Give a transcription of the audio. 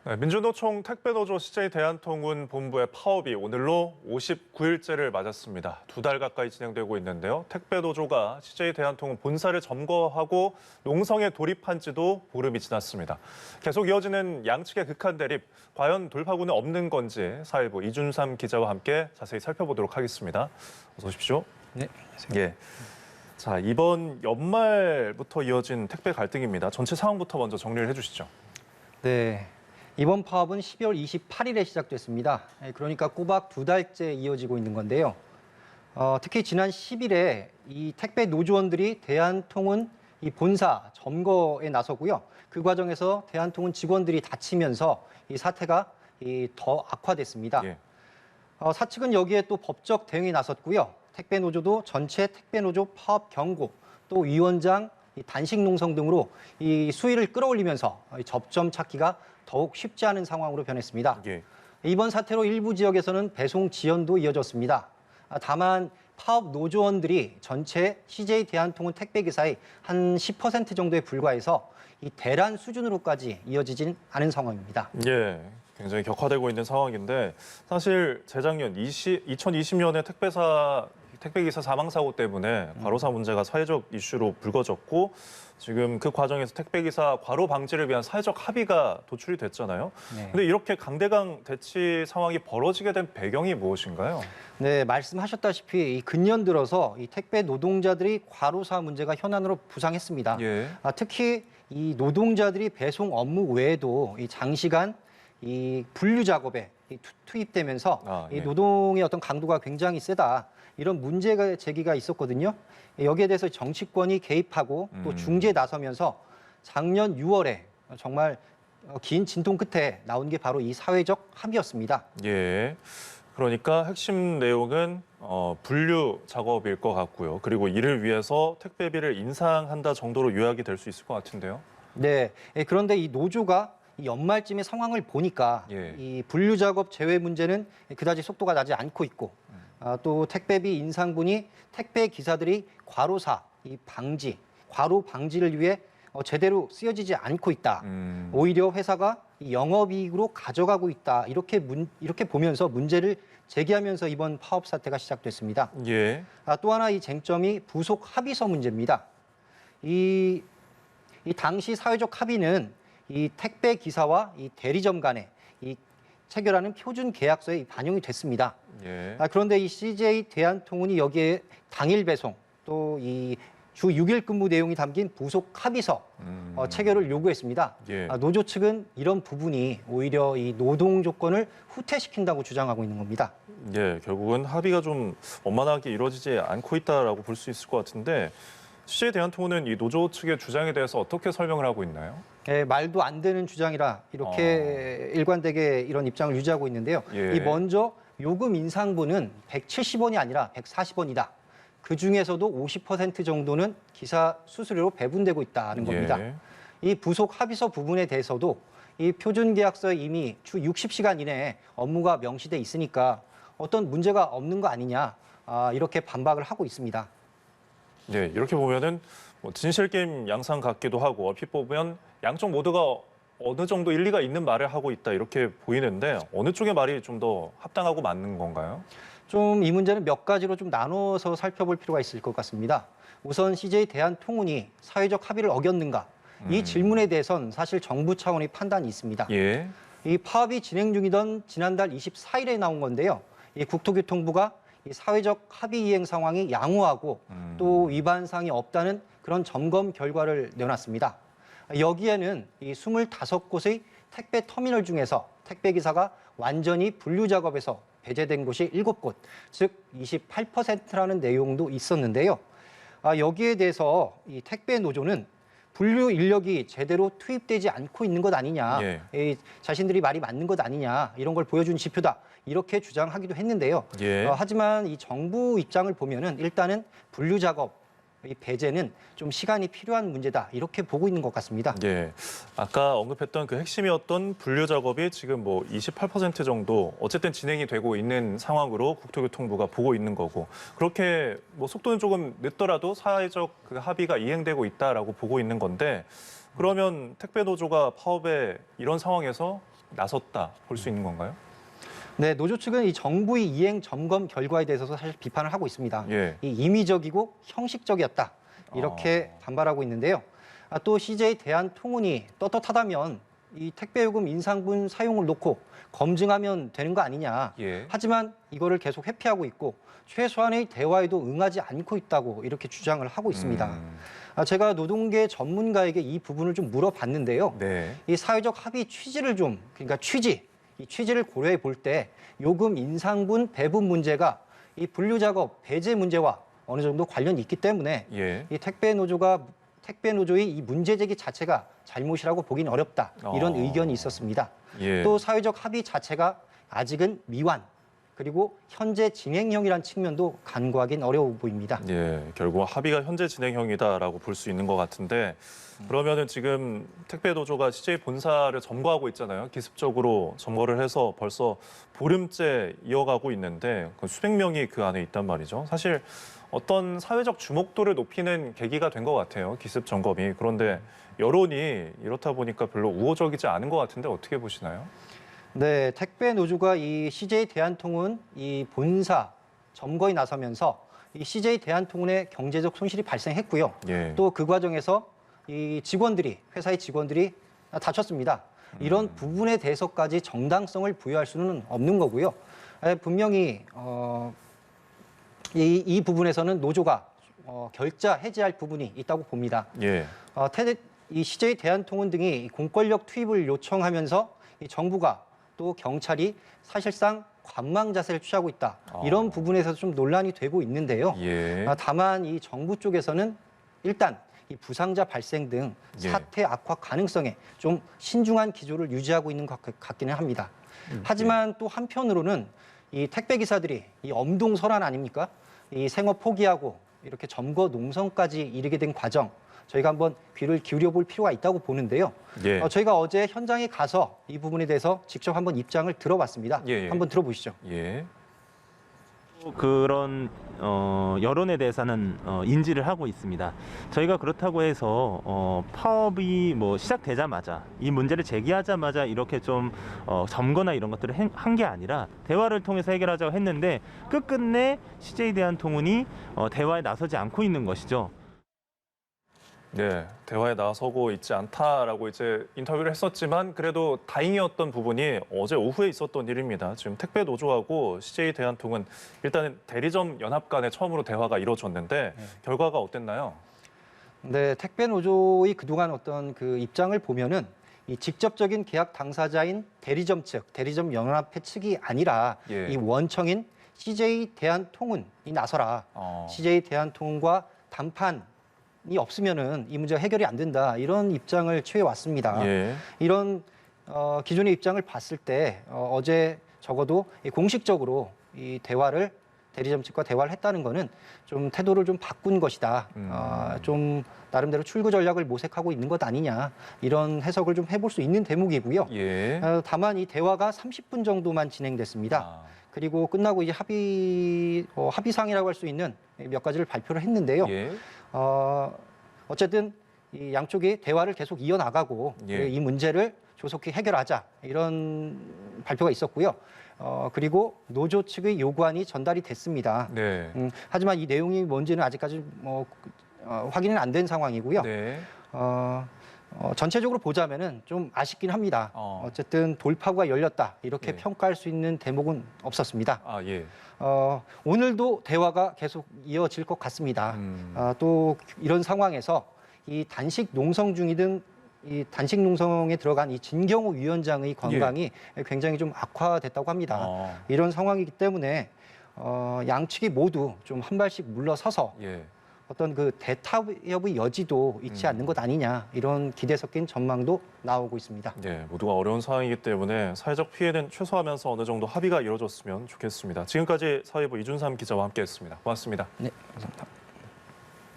네, 민주노총 택배노조 CJ 대한통운 본부의 파업이 오늘로 59일째를 맞았습니다. 2달 가까이 진행되고 있는데요. 택배노조가 CJ 대한통운 본사를 점거하고 농성에 돌입한 지도 보름이 지났습니다. 계속 이어지는 양측의 극한 대립, 과연 돌파구는 없는 건지 사회부 이준삼 기자와 함께 자세히 살펴보도록 하겠습니다. 어서 오십시오. 네, 예. 자, 이번 연말부터 이어진 택배 갈등입니다. 전체 상황부터 먼저 정리를 해주시죠. 네. 이번 파업은 12월 28일에 시작됐습니다. 그러니까 꼬박 2달째 이어지고 있는 건데요. 특히 지난 10일에 이 택배 노조원들이 대한통운 이 본사 점거에 나서고요. 그 과정에서 대한통운 직원들이 다치면서 이 사태가 더 악화됐습니다. 예. 사측은 여기에 또 법적 대응에 나섰고요. 택배 노조도 전체 택배 노조 파업 경고, 또 위원장 단식 농성 등으로 이 수위를 끌어올리면서 접점 찾기가 더욱 쉽지 않은 상황으로 변했습니다. 예. 이번 사태로 일부 지역에서는 배송 지연도 이어졌습니다. 다만 파업 노조원들이 전체 CJ 대한통운 택배 기사의 한 10% 정도에 불과해서 이 대란 수준으로까지 이어지진 않은 상황입니다. 예, 굉장히 격화되고 있는 상황인데 사실 재작년 2020년에 택배기사 사망 사고 때문에 과로사 문제가 사회적 이슈로 불거졌고 지금 그 과정에서 택배기사 과로 방지를 위한 사회적 합의가 도출이 됐잖아요. 네. 근데 이렇게 강대강 대치 상황이 벌어지게 된 배경이 무엇인가요? 네, 말씀하셨다시피 이 근년 들어서 이 택배 노동자들이 과로사 문제가 현안으로 부상했습니다. 예. 특히 이 노동자들이 배송 업무 외에도 이 장시간 이 분류 작업에 투입되면서 예. 이 노동의 어떤 강도가 굉장히 세다. 이런 문제가 제기가 있었거든요. 여기에 대해서 정치권이 개입하고 또 중재에 나서면서 작년 6월에 정말 긴 진통 끝에 나온 게 바로 이 사회적 합의였습니다. 예. 그러니까 핵심 내용은 분류 작업일 것 같고요. 그리고 이를 위해서 택배비를 인상한다 정도로 요약이 될 수 있을 것 같은데요. 네. 그런데 이 노조가 이 연말쯤의 상황을 보니까 예. 이 분류 작업 제외 문제는 그다지 속도가 나지 않고 있고 또 택배비 인상분이 택배 기사들이 과로사 과로 방지를 위해 제대로 쓰여지지 않고 있다. 오히려 회사가 이 영업이익으로 가져가고 있다. 이렇게 보면서 문제를 제기하면서 이번 파업 사태가 시작됐습니다. 예. 또 하나 이 쟁점이 부속 합의서 문제입니다. 이 당시 사회적 합의는 이 택배 기사와 이 대리점 간에 이 체결하는 표준 계약서에 반영이 됐습니다. 예. 그런데 이 CJ 대한통운이 여기에 당일 배송 또 이 주 6일 근무 내용이 담긴 부속 합의서 체결을 요구했습니다. 예. 노조 측은 이런 부분이 오히려 이 노동 조건을 후퇴시킨다고 주장하고 있는 겁니다. 예, 결국은 합의가 좀 원만하게 이루어지지 않고 있다라고 볼 수 있을 것 같은데 CJ 대한통운은 이 노조 측의 주장에 대해서 어떻게 설명을 하고 있나요? 말도 안 되는 주장이라 이렇게 일관되게 이런 입장을 유지하고 있는데요. 예. 먼저 요금 인상분은 170원이 아니라 140원이다. 그중에서도 50% 정도는 기사 수수료로 배분되고 있다는 겁니다. 예. 이 부속 합의서 부분에 대해서도 이 표준계약서에 이미 주 60시간 이내에 업무가 명시돼 있으니까 어떤 문제가 없는 거 아니냐 이렇게 반박을 하고 있습니다. 네, 이렇게 보면은 뭐 진실 게임 양상 같기도 하고 얼핏 보면 양쪽 모두가 어느 정도 일리가 있는 말을 하고 있다 이렇게 보이는데 어느 쪽의 말이 좀 더 합당하고 맞는 건가요? 좀 이 문제는 몇 가지로 좀 나눠서 살펴볼 필요가 있을 것 같습니다. 우선 CJ 대한통운이 사회적 합의를 어겼는가? 이 질문에 대해선 사실 정부 차원의 판단이 있습니다. 예. 이 파업이 진행 중이던 지난달 24일에 나온 건데요. 이 국토교통부가 이 사회적 합의 이행 상황이 양호하고 또 위반 사항이 없다는 그런 점검 결과를 내놨습니다. 여기에는 이 25곳의 택배 터미널 중에서 택배 기사가 완전히 분류 작업에서 배제된 곳이 7곳, 즉 28%라는 내용도 있었는데요. 여기에 대해서 이 택배 노조는 분류 인력이 제대로 투입되지 않고 있는 것 아니냐, 예. 자신들이 말이 맞는 것 아니냐 이런 걸 보여준 지표다 이렇게 주장하기도 했는데요. 예. 하지만 이 정부 입장을 보면은 일단은 분류 작업 이 배제는 좀 시간이 필요한 문제다 이렇게 보고 있는 것 같습니다. 예. 아까 언급했던 그 핵심이었던 분류 작업이 지금 뭐 28% 정도 어쨌든 진행이 되고 있는 상황으로 국토교통부가 보고 있는 거고 그렇게 뭐 속도는 조금 늦더라도 사회적 그 합의가 이행되고 있다라고 보고 있는 건데 그러면 택배 노조가 파업에 이런 상황에서 나섰다 볼 수 있는 건가요? 네, 노조 측은 이 정부의 이행 점검 결과에 대해서도 사실 비판을 하고 있습니다. 예. 이 임의적이고 형식적이었다 이렇게 반발하고 있는데요. 또 CJ 대한통운이 떳떳하다면 이 택배요금 인상분 사용을 놓고 검증하면 되는 거 아니냐. 예. 하지만 이거를 계속 회피하고 있고 최소한의 대화에도 응하지 않고 있다고 이렇게 주장을 하고 있습니다. 제가 노동계 전문가에게 이 부분을 좀 물어봤는데요. 네. 이 사회적 합의 취지를 그러니까 이 취지를 고려해 볼 때 요금 인상분 배분 문제가 이 분류작업 배제 문제와 어느 정도 관련이 있기 때문에 예. 이 택배 노조의 이 문제 제기 자체가 잘못이라고 보기는 어렵다 이런 의견이 있었습니다. 예. 또 사회적 합의 자체가 아직은 미완 그리고 현재 진행형이란 측면도 간과하긴 어려워 보입니다. 예, 결국 합의가 현재 진행형이다라고 볼 수 있는 것 같은데 그러면은 지금 택배 노조가 CJ 본사를 점거하고 있잖아요. 기습적으로 점거를 해서 벌써 보름째 이어가고 있는데 수백 명이 그 안에 있단 말이죠. 사실 어떤 사회적 주목도를 높이는 계기가 된 것 같아요. 기습 점검이. 그런데 여론이 이렇다 보니까 별로 우호적이지 않은 것 같은데 어떻게 보시나요? 네, 택배 노조가 이 CJ 대한통운 이 본사 점거에 나서면서 이 CJ 대한통운의 경제적 손실이 발생했고요. 예. 또 그 과정에서 이 회사의 직원들이 다쳤습니다. 이런 부분에 대해서까지 정당성을 부여할 수는 없는 거고요. 분명히 이 부분에서는 노조가 결자 해지할 부분이 있다고 봅니다. 예. 이 CJ 대한통운 등이 공권력 투입을 요청하면서 이 정부가 또 경찰이 사실상 관망 자세를 취하고 있다. 이런 부분에서 좀 논란이 되고 있는데요. 예. 다만 이 정부 쪽에서는 일단 이 부상자 발생 등 예. 사태 악화 가능성에 좀 신중한 기조를 유지하고 있는 것 같기는 합니다. 하지만 또 한편으로는 이 택배 기사들이 이 엄동설한 아닙니까? 이 생업 포기하고 이렇게 점거 농성까지 이르게 된 과정 저희가 한번 귀를 기울여 볼 필요가 있다고 보는데요. 예. 저희가 어제 현장에 가서 이 부분에 대해서 직접 한번 입장을 들어봤습니다. 예. 한번 들어보시죠. 예. 그런 여론에 대해서는 인지를 하고 있습니다. 저희가 그렇다고 해서 파업이 시작되자마자 이 문제를 제기하자마자 이렇게 좀 점거나 이런 것들을 한 게 아니라 대화를 통해서 해결하자고 했는데 끝끝내 CJ 대한통운이 대화에 나서지 않고 있는 것이죠. 네, 대화에 나서고 있지 않다라고 이제 인터뷰를 했었지만 그래도 다행이었던 부분이 어제 오후에 있었던 일입니다. 지금 택배 노조하고 CJ 대한통운 일단은 대리점 연합 간에 처음으로 대화가 이루어졌는데 결과가 어땠나요? 네, 택배 노조의 그동안 어떤 그 입장을 보면은 이 직접적인 계약 당사자인 대리점 측, 대리점 연합회 측이 아니라 예. 이 원청인 CJ 대한통운이 나서라. CJ 대한통운과 담판이 없으면은 이 문제가 해결이 안 된다. 이런 입장을 취해왔습니다. 예. 이런 기존의 입장을 봤을 때 어제 적어도 공식적으로 이 대리점 측과 대화를 했다는 거는 좀 태도를 좀 바꾼 것이다. 좀 나름대로 출구 전략을 모색하고 있는 것 아니냐. 이런 해석을 좀 해볼 수 있는 대목이고요. 예. 다만 이 대화가 30분 정도만 진행됐습니다. 그리고 끝나고 이제 합의상이라고 할 수 있는 몇 가지를 발표를 했는데요. 예. 어쨌든 이 양쪽이 대화를 계속 이어나가고 예. 이 문제를 조속히 해결하자 이런 발표가 있었고요. 그리고 노조 측의 요구안이 전달이 됐습니다. 네. 하지만 이 내용이 뭔지는 아직까지 확인은 안 된 상황이고요. 네. 전체적으로 보자면은 좀 아쉽긴 합니다. 어쨌든 돌파구가 열렸다 이렇게 예. 평가할 수 있는 대목은 없었습니다. 예. 오늘도 대화가 계속 이어질 것 같습니다. 또 이런 상황에서 이 단식 농성 중이든 이 단식 농성에 들어간 이 진경호 위원장의 건강이 굉장히 좀 악화됐다고 합니다. 이런 상황이기 때문에 양측이 모두 좀 한 발씩 물러서서 예. 어떤 그 대타협의 여지도 있지 않는 것 아니냐 이런 기대 섞인 전망도 나오고 있습니다. 네, 모두가 어려운 상황이기 때문에 사회적 피해는 최소화하면서 어느 정도 합의가 이루어졌으면 좋겠습니다. 지금까지 사회부 이준삼 기자와 함께했습니다. 고맙습니다. 네, 감사합니다.